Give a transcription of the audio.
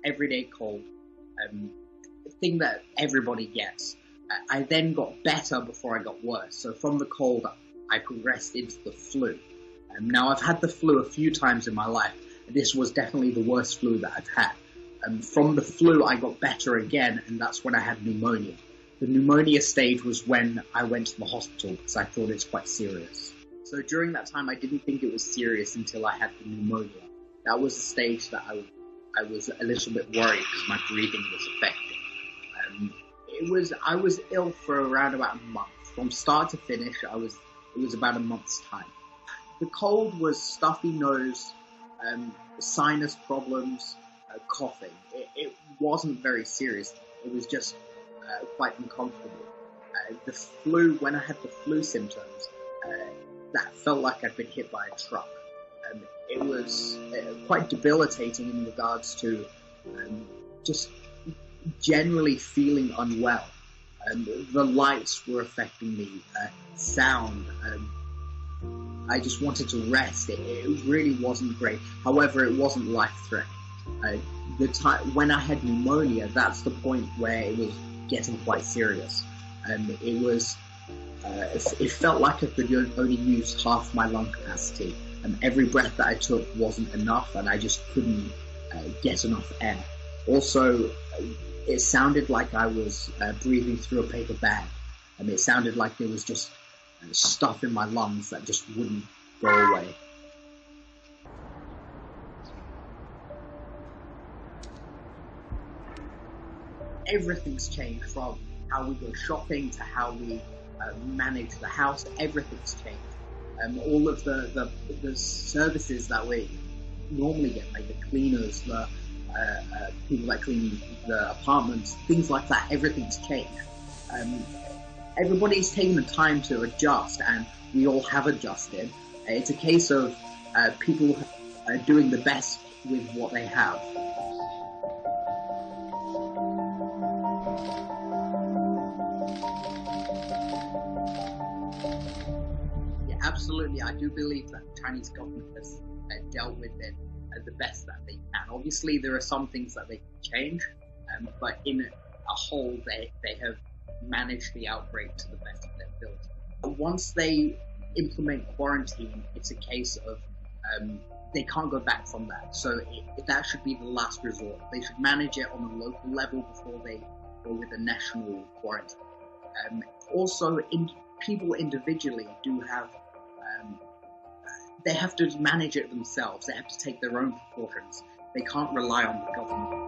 everyday cold, thing that everybody gets. I then got better before I got worse. So from the cold, I progressed into the flu. Now, I've had the flu a few times in my life. This was definitely the worst flu that I've had. From the flu, I got better again, and that's when I had pneumonia. The pneumonia stage was when I went to the hospital because I thought it's quite serious. So during that time, I didn't think it was serious until I had the pneumonia. That was the stage that I was a little bit worried because my breathing was affected. I was ill for around about a month. From start to finish, it was about a month's time. The cold was stuffy nose, sinus problems, coughing. It wasn't very serious. It was just quite uncomfortable. The flu, when I had the flu symptoms, that felt like I'd been hit by a truck. It was quite debilitating in regards to just generally feeling unwell. The lights were affecting me, sound. I just wanted to rest. It really wasn't great. However, it wasn't life-threatening. The time when I had pneumonia, that's the point where it was getting quite serious. It felt like I could only use half my lung capacity. Every breath that I took wasn't enough, and I just couldn't get enough air. Also, it sounded like I was breathing through a paper bag. It sounded like there was just stuff in my lungs that just wouldn't go away. Everything's changed, from how we go shopping to how we manage the house. Everything's changed. All of the services that we normally get, like the cleaners, the people that clean the apartments, things like that, everything's changed. Everybody's taken the time to adjust, and we all have adjusted. It's a case of people doing the best with what they have. Absolutely, I do believe that the Chinese government has dealt with it the best that they can. Obviously, there are some things that they can change, but in a whole, they have managed the outbreak to the best of their ability. Once they implement quarantine, it's a case of they can't go back from that. So that should be the last resort. They should manage it on a local level before they go with a national quarantine. Also, people individually do have they have to manage it themselves. They have to take their own precautions. They can't rely on the government.